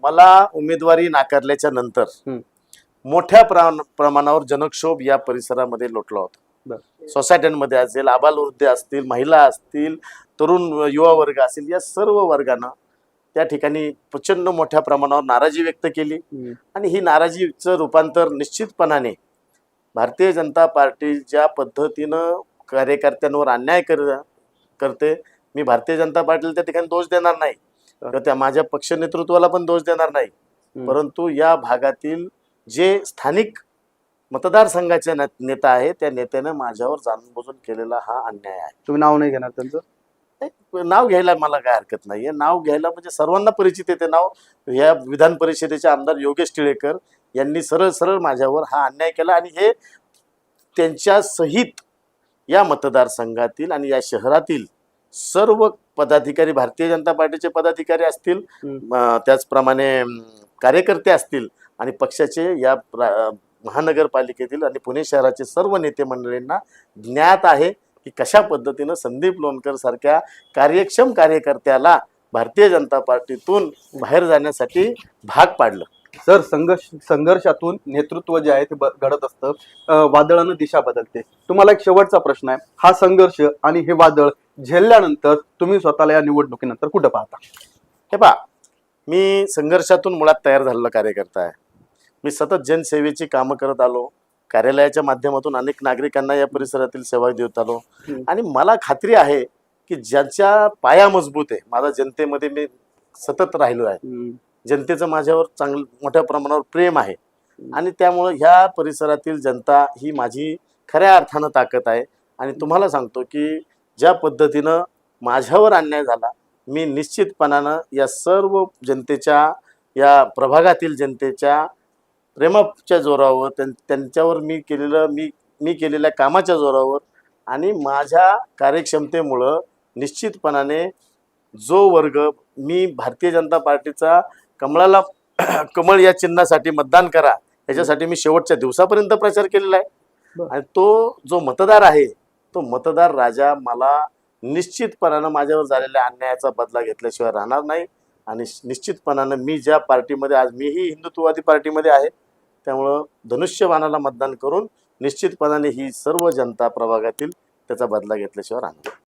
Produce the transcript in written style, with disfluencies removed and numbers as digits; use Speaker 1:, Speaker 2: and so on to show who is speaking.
Speaker 1: मला उमेदवारी नाकारल्याच्या नंतर मोठ्या प्रमाणावर जनक्षोभ या परिसरामध्ये लोटला होता. सोसायट्यांमध्ये असेल, आबालवृद्ध असतील, महिला असतील, तरुण युवा वर्ग असेल, या सर्व वर्गानं त्या ठिकाणी प्रचंड मोठ्या प्रमाणावर नाराजी व्यक्त केली. आणि ही नाराजीचं रूपांतर निश्चितपणाने भारतीय जनता पार्टी ज्या पद्धतीनं कार्यकर्त्यांवर अन्याय करते, मी भारतीय जनता पार्टीला त्या ठिकाणी दोष देणार नाही, त्या माझ्या पक्ष नेतृत्वाला पण दोष देणार नाही, परंतु या भागातील जे स्थानिक मतदारसंघाचे नेता आहे त्या नेत्यानं माझ्यावर जाणूनबुजून केलेला हा अन्याय आहे.
Speaker 2: तुम्ही नाव नाही घेणार त्यांचं?
Speaker 1: नाव घ्यायला मला काय हरकत नाहीये. नाव घ्यायला म्हणजे सर्वांना परिचित आहे ते नाव. या विधान परिषदेचे आमदार योगेश टिळेकर यांनी सरळ सरळ माझ्यावर हा अन्याय केला आणि हे त्यांच्या सहित या मतदारसंघातील आणि या शहरातील सर्व पदाधिकारी, भारतीय जनता पार्टीचे पदाधिकारी असतील, त्याचप्रमाणे कार्यकर्ते असतील आणि पक्षाचे या महानगरपालिकेतील आणि पुणे शहराचे सर्व नेते मंडळींना ज्ञात आहे की कशा पद्धतीनं संदीप लोणकर सारख्या कार्यक्षम कार्यकर्त्याला भारतीय जनता पार्टीतून बाहेर जाण्यासाठी भाग पाडलं.
Speaker 2: सर, संघर्षातून नेतृत्व जे आहे ते घडत असतं, वादळानं दिशा बदलते. तुम्हाला एक शेवटचा प्रश्न आहे, हा संघर्ष आणि हे वादळ झेलल्यानंतर तुम्ही स्वतःला या निवडणुकीनंतर कुठं पाहता?
Speaker 1: हे पहा, मी संघर्षातून मुळात तयार झालेला कार्यकर्ता आहे. मी सतत जनसेवेची कामं करत आलो, कार्यालयाच्या माध्यमातून अनेक नागरिकांना या परिसरातील सेवा देत आलो आणि मला खात्री आहे की ज्याच्या पाया मजबूत आहे, माझा जनतेमध्ये मी सतत राहिलो आहे, जनतेचं माझ्यावर चांगलं मोठ्या प्रमाणावर प्रेम आहे आणि त्यामुळं ह्या परिसरातील जनता ही माझी खऱ्या अर्थानं ताकद आहे. आणि तुम्हाला सांगतो की ज्या पद्धतीनं माझ्यावर अन्याय झाला, मी निश्चितपणानं या सर्व जनतेच्या, या प्रभागातील जनतेच्या प्रेमाच्या जोरावर, त्यांच्यावर मी केलेल्या कामाच्या जोरावर आणि माझ्या कार्यक्षमतेमुळं निश्चितपणाने जो वर्ग, मी भारतीय जनता पार्टीचा कमळ या चिन्हासाठी मतदान करा याच्यासाठी मी शेवटच्या दिवसापर्यंत प्रचार केलेला आहे. आणि तो जो मतदार आहे, तो मतदार राजा मला निश्चितपणानं माझ्यावर झालेल्या अन्यायाचा बदला घेतल्याशिवाय राहणार नाही. आणि निश्चितपणानं मी ज्या पार्टीमध्ये, आज मीही हिंदुत्ववादी पार्टीमध्ये आहे, त्यामुळं धनुष्यबाणाला मतदान करून निश्चितपणाने ही सर्व जनता प्रभागातील त्याचा बदला घेतल्याशिवाय राहणार.